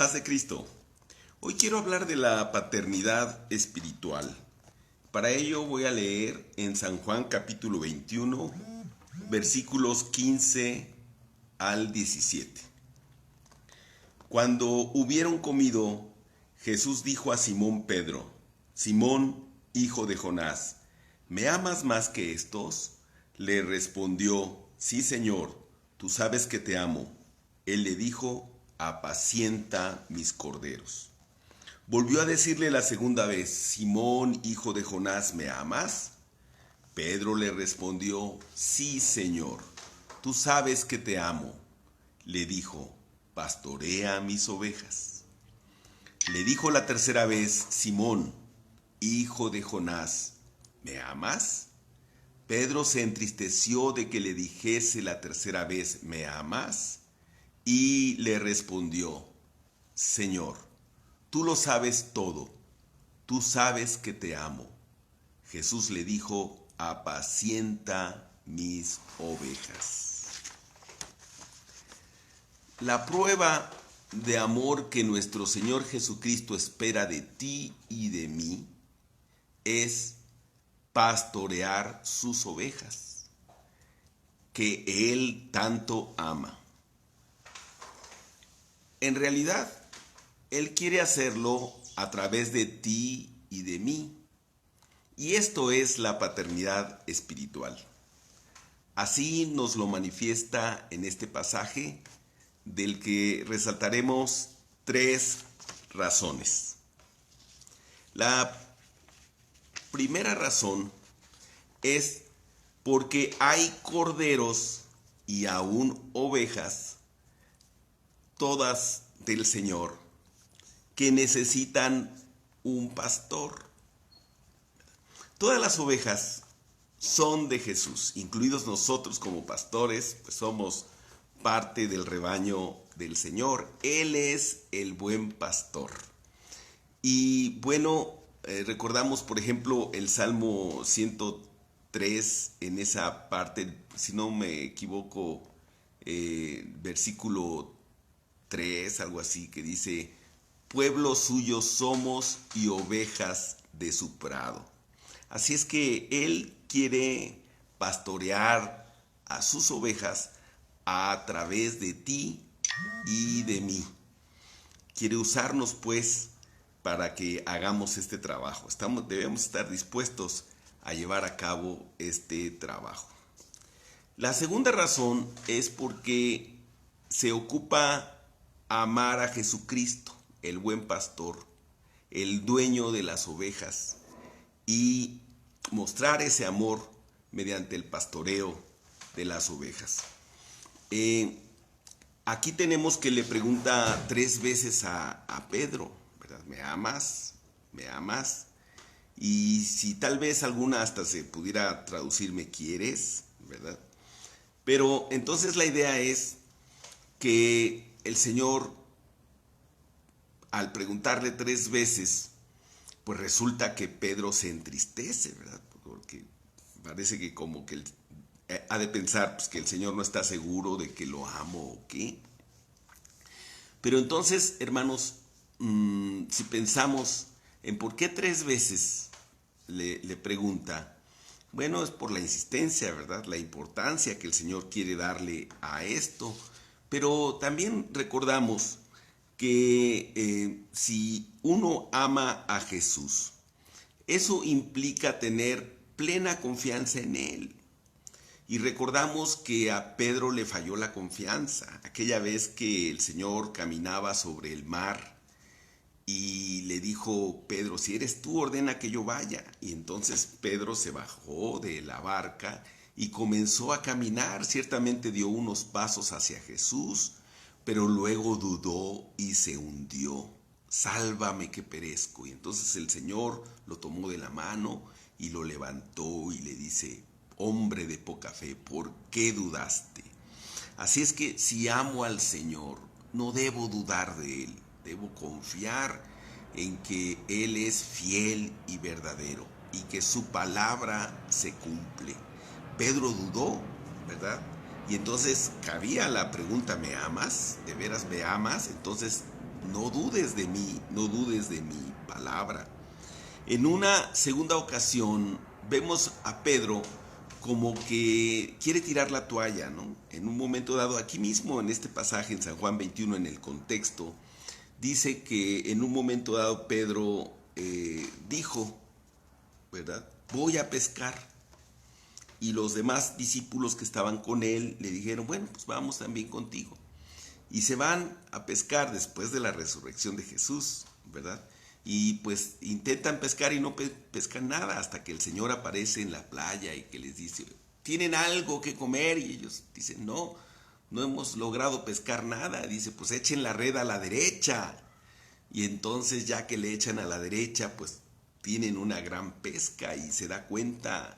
Paz de Cristo. Hoy quiero hablar de la paternidad espiritual. Para ello voy a leer en San Juan capítulo 21, versículos 15 al 17. Cuando hubieron comido, Jesús dijo a Simón Pedro: Simón, hijo de Jonás, ¿me amas más que estos? Le respondió: Sí, Señor, tú sabes que te amo. Él le dijo: apacienta mis corderos. Volvió a decirle la segunda vez: Simón, hijo de Jonás, ¿me amas? Pedro le respondió: Sí, Señor, tú sabes que te amo. Le dijo: pastorea mis ovejas. Le dijo la tercera vez: Simón, hijo de Jonás, ¿me amas? Pedro se entristeció de que le dijese la tercera vez: ¿me amas? Y le respondió: Señor, tú lo sabes todo, tú sabes que te amo. Jesús le dijo: apacienta mis ovejas. La prueba de amor que nuestro Señor Jesucristo espera de ti y de mí es pastorear sus ovejas, que Él tanto ama. En realidad, Él quiere hacerlo a través de ti y de mí. Y esto es la paternidad espiritual. Así nos lo manifiesta en este pasaje, del que resaltaremos tres razones. La primera razón es porque hay corderos y aún ovejas, todas del Señor, que necesitan un pastor. Todas las ovejas son de Jesús, incluidos nosotros como pastores, pues somos parte del rebaño del Señor. Él es el buen pastor. Y bueno, recordamos por ejemplo el Salmo 103, en esa parte, si no me equivoco, versículo 3, algo así, que dice: pueblo suyo somos y ovejas de su prado. Así es que Él quiere pastorear a sus ovejas a través de ti y de mí. Quiere usarnos pues para que hagamos este trabajo. Debemos estar dispuestos a llevar a cabo este trabajo. La segunda razón es porque se ocupa amar a Jesucristo, el buen pastor, el dueño de las ovejas, y mostrar ese amor mediante el pastoreo de las ovejas. Aquí tenemos que le pregunta tres veces a Pedro, ¿verdad? ¿Me amas? ¿Me amas? Y si tal vez alguna hasta se pudiera traducir: ¿me quieres? ¿Verdad? Pero entonces la idea es que el Señor, al preguntarle tres veces, pues resulta que Pedro se entristece, ¿verdad? Porque parece que como que ha de pensar pues, que el Señor no está seguro de que lo amo o qué. Pero entonces, hermanos, si pensamos en por qué tres veces le pregunta, bueno, es por la insistencia, ¿verdad? La importancia que el Señor quiere darle a esto. Pero también recordamos que si uno ama a Jesús, eso implica tener plena confianza en Él. Y recordamos que a Pedro le falló la confianza aquella vez que el Señor caminaba sobre el mar y le dijo: Pedro, si eres tú, ordena que yo vaya. Y entonces Pedro se bajó de la barca y comenzó a caminar. Ciertamente dio unos pasos hacia Jesús, pero luego dudó y se hundió. Sálvame que perezco. Y entonces el Señor lo tomó de la mano y lo levantó y le dice: hombre de poca fe, ¿por qué dudaste? Así es que si amo al Señor, no debo dudar de Él. Debo confiar en que Él es fiel y verdadero y que su palabra se cumple. Pedro dudó, ¿verdad? Y entonces cabía la pregunta: ¿me amas? ¿De veras me amas? Entonces no dudes de mí, no dudes de mi palabra. En una segunda ocasión vemos a Pedro como que quiere tirar la toalla, ¿no? En un momento dado, aquí mismo en este pasaje en San Juan 21, en el contexto, dice que en un momento dado Pedro dijo, ¿verdad? Voy a pescar. Y los demás discípulos que estaban con él le dijeron, bueno, pues vamos también contigo. Y se van a pescar después de la resurrección de Jesús, ¿verdad? Y pues intentan pescar y no pescan nada hasta que el Señor aparece en la playa y que les dice, ¿tienen algo que comer? Y ellos dicen, no, no hemos logrado pescar nada. Dice, pues echen la red a la derecha. Y entonces ya que le echan a la derecha, pues tienen una gran pesca y se da cuenta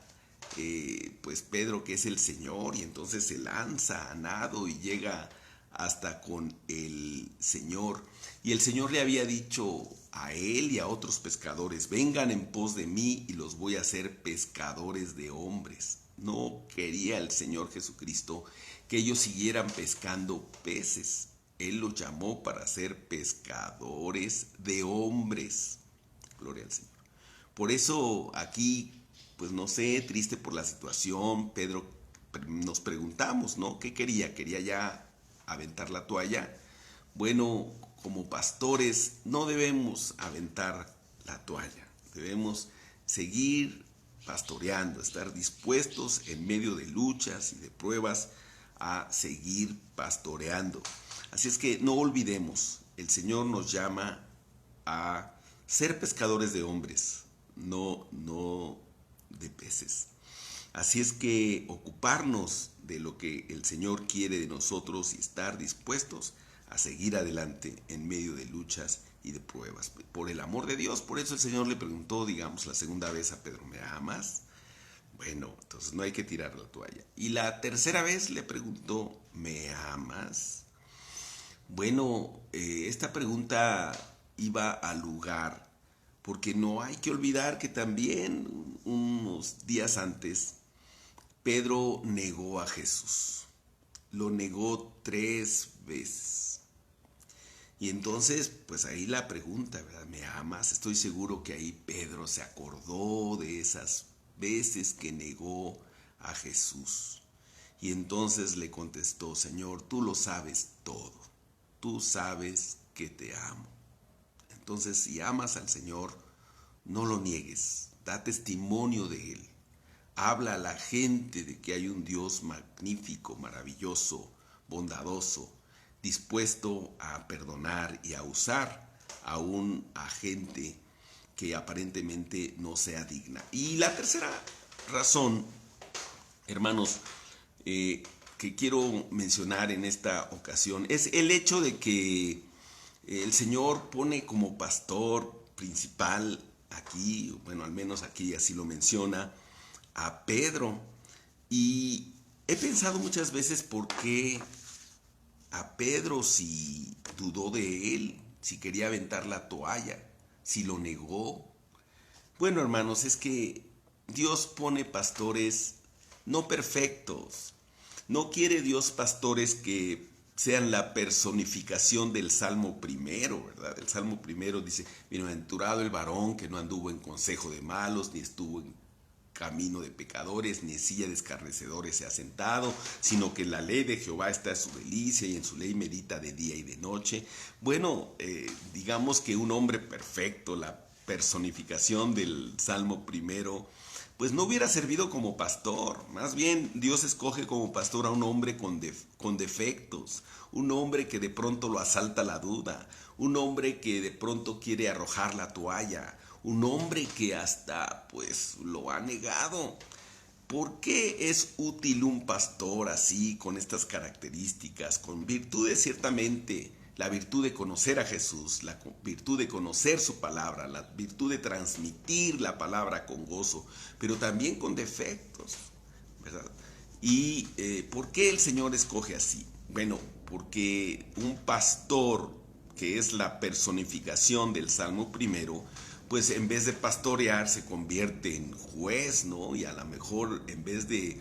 pues Pedro que es el Señor, y entonces se lanza a nado y llega hasta con el Señor. Y el Señor le había dicho a él y a otros pescadores, vengan en pos de mí y los voy a hacer pescadores de hombres. No quería el Señor Jesucristo que ellos siguieran pescando peces. Él los llamó para ser pescadores de hombres. Gloria al Señor. Por eso aquí, pues no sé, triste por la situación, Pedro, nos preguntamos, ¿no? ¿Qué quería? ¿Quería ya aventar la toalla? Bueno, como pastores no debemos aventar la toalla, debemos seguir pastoreando, estar dispuestos en medio de luchas y de pruebas a seguir pastoreando. Así es que no olvidemos, el Señor nos llama a ser pescadores de hombres, no de peces. Así es que ocuparnos de lo que el Señor quiere de nosotros y estar dispuestos a seguir adelante en medio de luchas y de pruebas. Por el amor de Dios, por eso el Señor le preguntó, digamos, la segunda vez a Pedro, ¿me amas? Bueno, entonces no hay que tirar la toalla. Y la tercera vez le preguntó, ¿me amas? Bueno, esta pregunta iba al lugar, porque no hay que olvidar que también unos días antes Pedro negó a Jesús. Lo negó 3 veces. Y entonces, pues ahí la pregunta, ¿verdad? ¿Me amas? Estoy seguro que ahí Pedro se acordó de esas veces que negó a Jesús. Y entonces le contestó, Señor, tú lo sabes todo. Tú sabes que te amo. Entonces, si amas al Señor, no lo niegues. Da testimonio de Él. Habla a la gente de que hay un Dios magnífico, maravilloso, bondadoso, dispuesto a perdonar y a usar aún a gente que aparentemente no sea digna. Y la tercera razón, hermanos, que quiero mencionar en esta ocasión es el hecho de que el Señor pone como pastor principal aquí, bueno, al menos aquí así lo menciona, a Pedro. Y he pensado muchas veces por qué a Pedro, si dudó de él, si quería aventar la toalla, si lo negó. Bueno, hermanos, es que Dios pone pastores no perfectos. No quiere Dios pastores que sean la personificación del Salmo primero, ¿verdad? El Salmo primero dice, bienaventurado el varón que no anduvo en consejo de malos, ni estuvo en camino de pecadores, ni en silla de escarnecedores se ha sentado, sino que en la ley de Jehová está su delicia y en su ley medita de día y de noche. Bueno, digamos que un hombre perfecto, la personificación del Salmo primero, pues no hubiera servido como pastor. Más bien Dios escoge como pastor a un hombre con defectos, un hombre que de pronto lo asalta la duda, un hombre que de pronto quiere arrojar la toalla, un hombre que hasta pues lo ha negado. ¿Por qué es útil un pastor así, con estas características, con virtudes ciertamente? La virtud de conocer a Jesús, la virtud de conocer su palabra, la virtud de transmitir la palabra con gozo, pero también con defectos, ¿verdad? ¿Y por qué el Señor escoge así? Bueno, porque un pastor que es la personificación del Salmo primero, pues en vez de pastorear se convierte en juez, ¿no? Y a lo mejor en vez de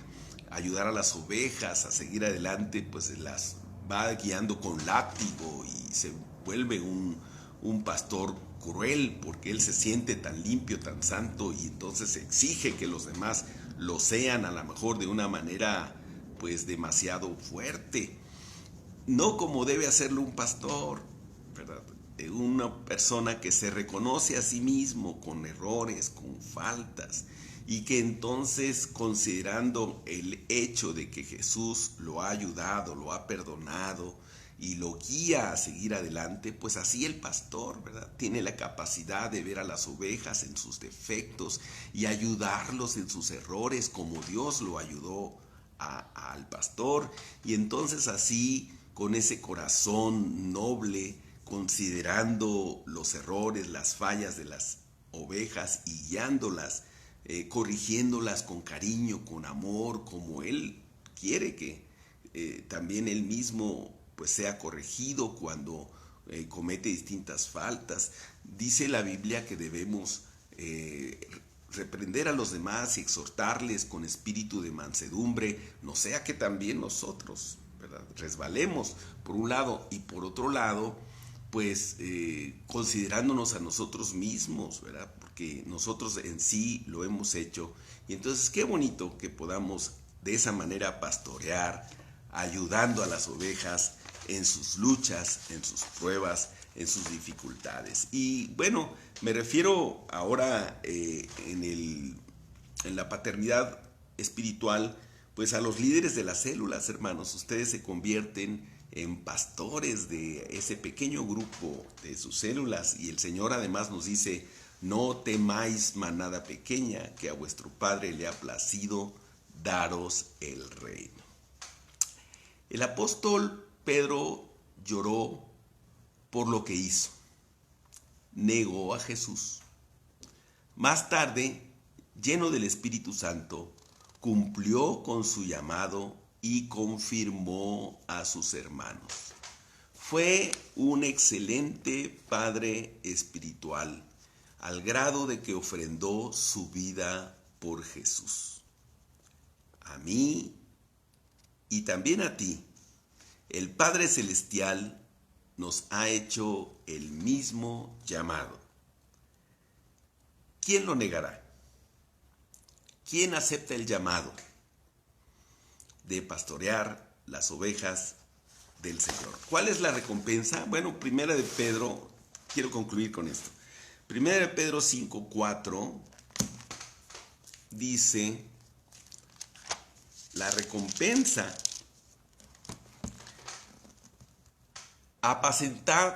ayudar a las ovejas a seguir adelante, pues las va guiando con látigo y se vuelve un pastor cruel porque él se siente tan limpio, tan santo, y entonces exige que los demás lo sean, a lo mejor de una manera pues demasiado fuerte, no como debe hacerlo un pastor, ¿verdad? Una persona que se reconoce a sí mismo con errores, con faltas, y que entonces, considerando el hecho de que Jesús lo ha ayudado, lo ha perdonado y lo guía a seguir adelante, pues así el pastor, ¿verdad?, tiene la capacidad de ver a las ovejas en sus defectos y ayudarlos en sus errores como Dios lo ayudó al pastor. Y entonces así, con ese corazón noble, considerando los errores, las fallas de las ovejas y guiándolas, corrigiéndolas con cariño, con amor, como Él quiere que también Él mismo pues sea corregido cuando comete distintas faltas. Dice la Biblia que debemos reprender a los demás y exhortarles con espíritu de mansedumbre, no sea que también nosotros, ¿verdad?, resbalemos por un lado, y por otro lado, pues considerándonos a nosotros mismos, ¿verdad?, porque nosotros en sí lo hemos hecho. Y entonces qué bonito que podamos de esa manera pastorear, ayudando a las ovejas en sus luchas, en sus pruebas, en sus dificultades. Y bueno, me refiero ahora en la paternidad espiritual, pues a los líderes de las células, hermanos. Ustedes se convierten en pastores de ese pequeño grupo de sus células, y el Señor además nos dice: no temáis, manada pequeña, que a vuestro Padre le ha placido daros el reino. El apóstol Pedro lloró por lo que hizo. Negó a Jesús. Más tarde, lleno del Espíritu Santo, cumplió con su llamado y confirmó a sus hermanos. Fue un excelente padre espiritual, al grado de que ofrendó su vida por Jesús. A mí y también a ti, el Padre Celestial nos ha hecho el mismo llamado. ¿Quién lo negará? ¿Quién acepta el llamado de pastorear las ovejas del Señor? ¿Cuál es la recompensa? Bueno, Primera de Pedro, quiero concluir con esto. Primera de Pedro 5:4 dice: la recompensa: apacentad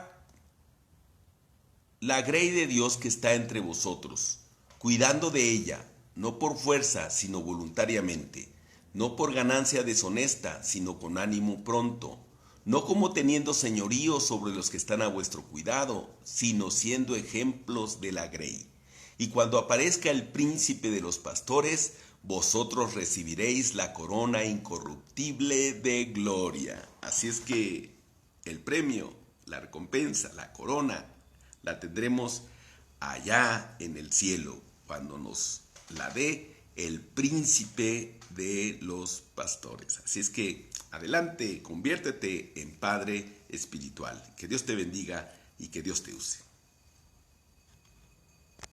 la grey de Dios que está entre vosotros, cuidando de ella, no por fuerza, sino voluntariamente, no por ganancia deshonesta, sino con ánimo pronto, no como teniendo señorío sobre los que están a vuestro cuidado, sino siendo ejemplos de la grey. Y cuando aparezca el príncipe de los pastores, vosotros recibiréis la corona incorruptible de gloria. Así es que el premio, la recompensa, la corona, la tendremos allá en el cielo, cuando nos la dé el príncipe de los pastores. Así es que adelante, conviértete en padre espiritual. Que Dios te bendiga y que Dios te use.